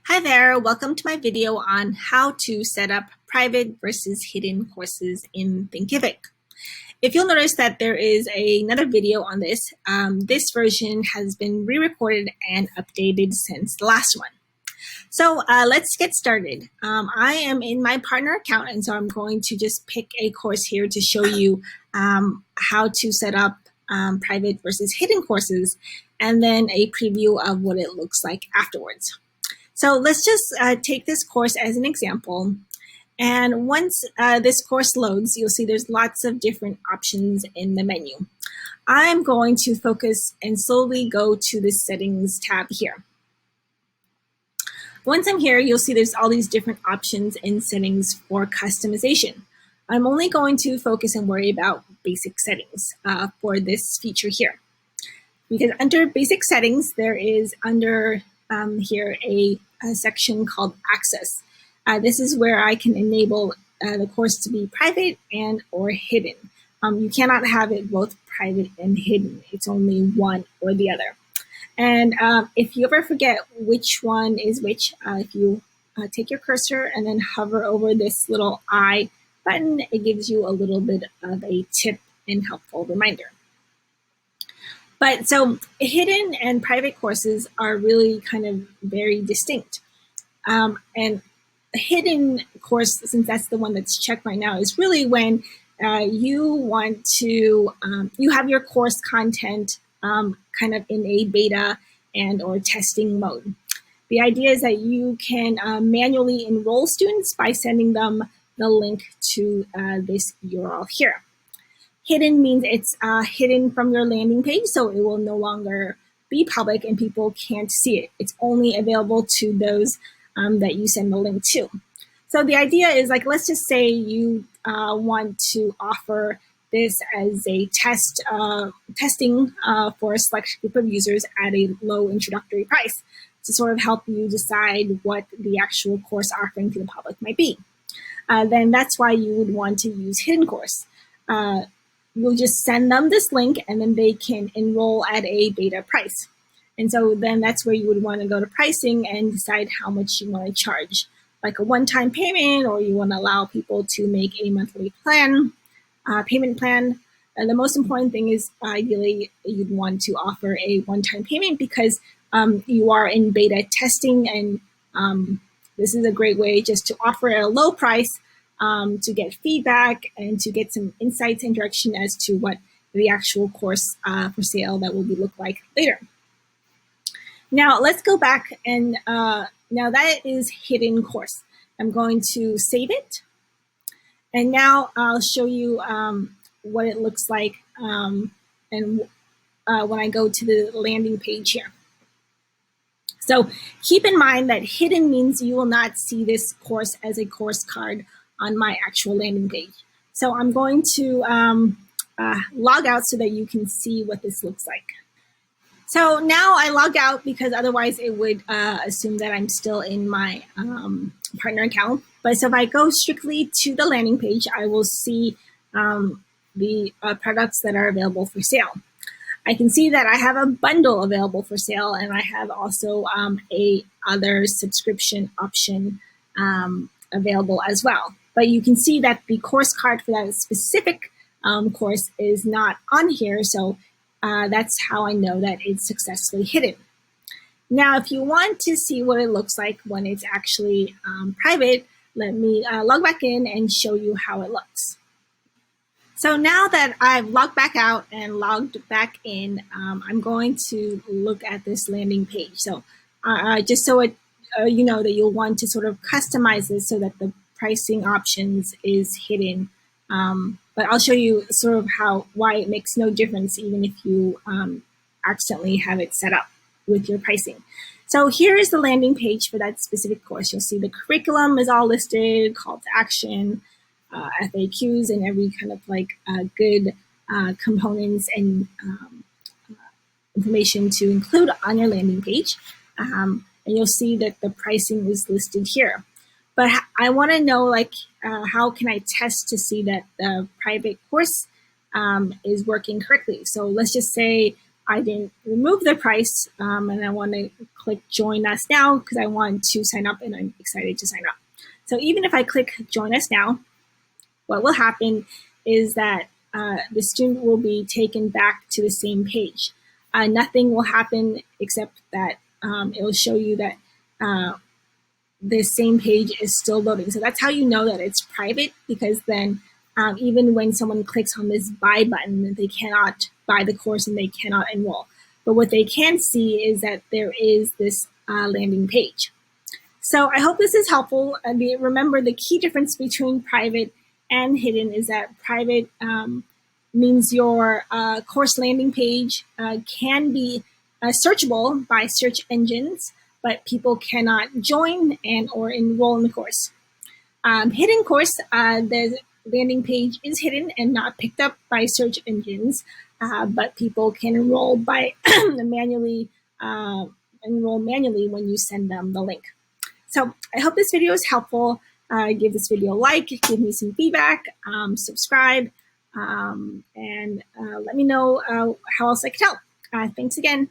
Hi there, welcome to my video on how to set up private versus hidden courses in Thinkific. If you'll notice that there is another video on this, this version has been re-recorded and updated since the last one. So let's get started. I am in my partner account, and so I'm going to just pick a course here to show you how to set up private versus hidden courses, and then a preview of what it looks like afterwards. So let's just take this course as an example. And once this course loads, you'll see there's lots of different options in the menu. I'm going to focus and slowly go to the settings tab here. Once I'm here, you'll see there's all these different options in settings for customization. I'm only going to focus and worry about basic settings for this feature here. Because under basic settings, there is under here a section called access. This is where I can enable the course to be private and or hidden. You cannot have it both private and hidden. It's only one or the other. And if you ever forget which one is which, if you take your cursor and then hover over this little I button, it gives you a little bit of a tip and helpful reminder. But so hidden and private courses are really kind of very distinct. And a hidden course, since that's the one that's checked right now, is really when you want to, you have your course content kind of in a beta and or testing mode. The idea is that you can manually enroll students by sending them the link to this URL here. Hidden means it's hidden from your landing page, so it will no longer be public and people can't see it. It's only available to those that you send the link to. So the idea is, like, let's just say you want to offer this as a testing for a select group of users at a low introductory price to sort of help you decide what the actual course offering to the public might be. Then that's why you would want to use hidden course. You'll just send them this link and then they can enroll at a beta price. And so then that's where you would want to go to pricing and decide how much you want to charge, like a one-time payment, or you want to allow people to make a monthly plan, payment plan. And the most important thing is ideally you'd want to offer a one-time payment because you are in beta testing, and this is a great way just to offer at a low price to get feedback and to get some insights and direction as to what the actual course for sale that will be look like later. Now let's go back, and now that is hidden course. I'm going to save it, and now I'll show you what it looks like and when I go to the landing page here. So keep in mind that hidden means you will not see this course as a course card on my actual landing page. So I'm going to log out so that you can see what this looks like. So now I logged out because otherwise it would assume that I'm still in my partner account. But so if I go strictly to the landing page, I will see the products that are available for sale. I can see that I have a bundle available for sale, and I have also a other subscription option available as well. But you can see that the course card for that specific course is not on here, so that's how I know that it's successfully hidden. Now, if you want to see what it looks like when it's actually private, let me log back in and show you how it looks. So now that I've logged back out and logged back in, I'm going to look at this landing page. So just so it, you know that you'll want to sort of customize this so that the pricing options is hidden. But I'll show you sort of why it makes no difference even if you accidentally have it set up with your pricing. So here is the landing page for that specific course. You'll see the curriculum is all listed, call to action, FAQs, and every kind of like good components and information to include on your landing page. And you'll see that the pricing is listed here. But I want to know, like, how can I test to see that the private course is working correctly? So let's just say I didn't remove the price, and I want to click join us now because I want to sign up and I'm excited to sign up. So even if I click join us now, what will happen is that the student will be taken back to the same page. Nothing will happen except that it will show you that the same page is still loading. So that's how you know that it's private, because then even when someone clicks on this buy button, they cannot buy the course and they cannot enroll. But what they can see is that there is this landing page. So I hope this is helpful. Remember, the key difference between private and hidden is that private means your course landing page can be searchable by search engines, but people cannot join and or enroll in the course. Hidden course, the landing page is hidden and not picked up by search engines, but people can enroll by manually when you send them the link. So I hope this video is helpful. Give this video a like, give me some feedback, subscribe, and let me know how else I can help. Thanks again.